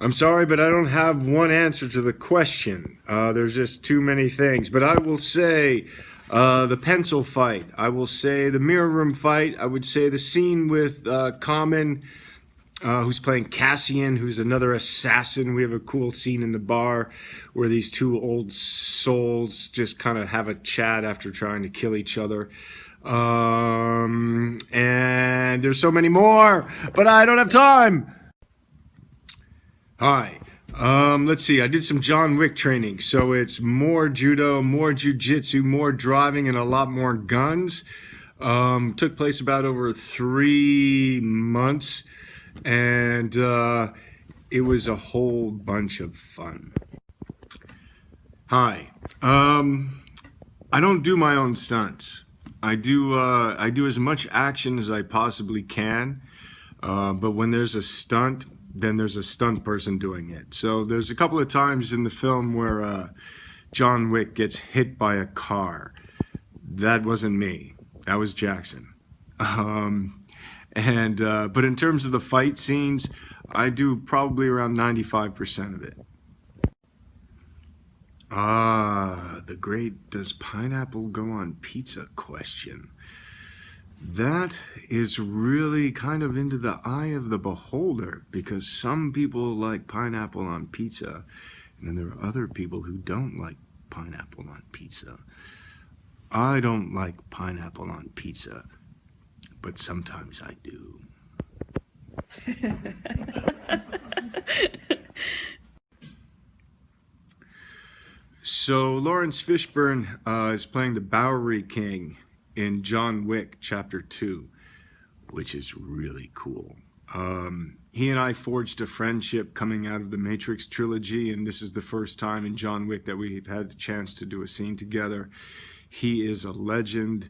I'm sorry, but I don't have one answer to the question. There's just too many things. But I will say the pencil fight. I will say the mirror room fight. I would say the scene with Common, who's playing Cassian, who's another assassin. We have a cool scene in the bar where these two old souls just kind of have a chat after trying to kill each other. And there's so many more, but I don't have time. Hi. Let's see. I did some John Wick training, so it's more judo, more jujitsu, more driving, and a lot more guns. Took place about over 3 months, and it was a whole bunch of fun. Hi. I don't do my own stunts. I do as much action as I possibly can, but when there's a stunt, then there's a stunt person doing it. So there's a couple of times in the film where John Wick gets hit by a car. That wasn't me. That was Jackson. But in terms of the fight scenes, I do probably around 95% of it. The great "does pineapple go on pizza" question. That is really kind of into the eye of the beholder, because some people like pineapple on pizza, and then there are other people who don't like pineapple on pizza. I don't like pineapple on pizza, but sometimes I do. So Lawrence Fishburne is playing the Bowery King in John Wick Chapter 2, which is really cool. He and I forged a friendship coming out of the Matrix trilogy, and this is the first time in John Wick that we've had the chance to do a scene together. He is a legend.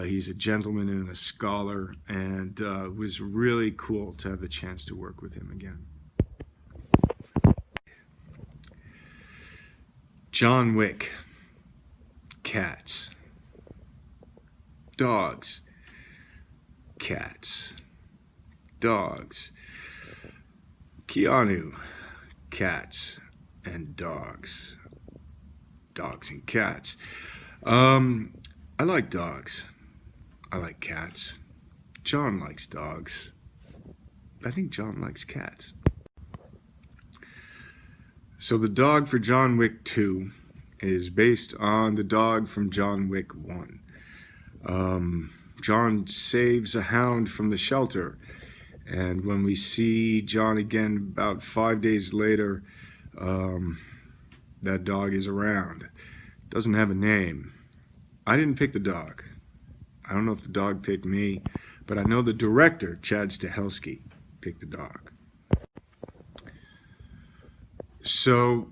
He's a gentleman and a scholar, and it was really cool to have the chance to work with him again. John Wick. Cats. Dogs. Cats. Dogs. Keanu. Cats and dogs. Dogs and cats. I like dogs. I like cats. John likes dogs. I think John likes cats. So the dog for John Wick 2 is based on the dog from John Wick 1. John saves a hound from the shelter, and when we see John again about 5 days later, that dog is around. Doesn't have a name. I didn't pick the dog. I don't know if the dog picked me, but I know the director, Chad Stahelski, picked the dog. So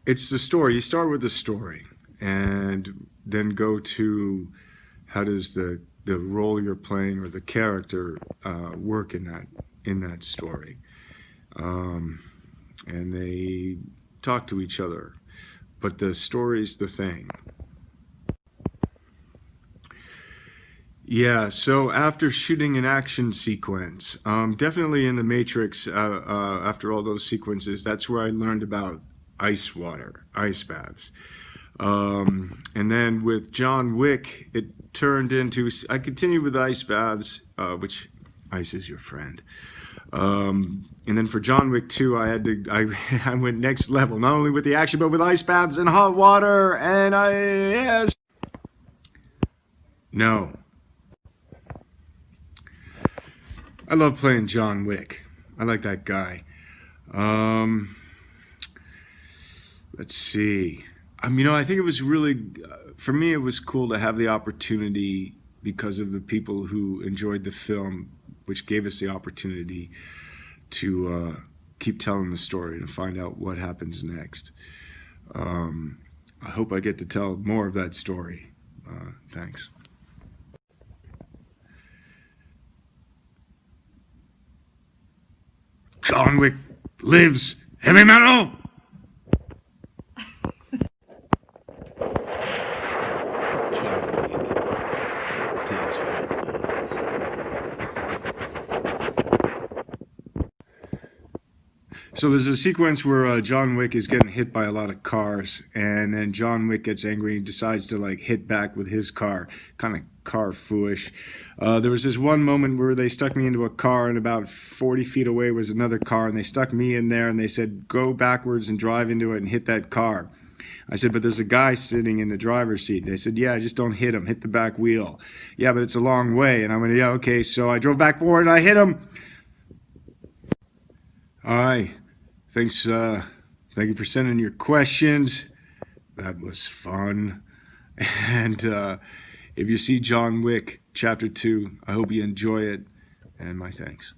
it's the story. You start with the story and then go to how does the role you're playing or the character work in that story. And they talk to each other, but the story's the thing. Yeah, so after shooting an action sequence, definitely in the Matrix, after all those sequences, that's where I learned about ice water, ice baths. And then with John Wick, it turned into, I continued with ice baths, which ice is your friend. And then for John Wick 2, I went next level, not only with the action, but with ice baths and hot water, and yes. No. I love playing John Wick. I like that guy. Let's see. I think it was really, for me, it was cool to have the opportunity because of the people who enjoyed the film, which gave us the opportunity to keep telling the story and find out what happens next. I hope I get to tell more of that story. Thanks. John Wick lives heavy metal. John Wick takes what it wants. So there's a sequence where John Wick is getting hit by a lot of cars, and then John Wick gets angry and decides to like hit back with his car, kind of car fooish. There was this one moment where they stuck me into a car, and about 40 feet away was another car, and they stuck me in there, and they said, go backwards and drive into it and hit that car. I said, but there's a guy sitting in the driver's seat. They said, yeah, just don't hit him. Hit the back wheel. Yeah, but it's a long way. And I went, yeah, okay. So I drove back forward and I hit him. All right. Thanks. Thank you for sending your questions. That was fun. And if you see John Wick, Chapter 2, I hope you enjoy it. And my thanks.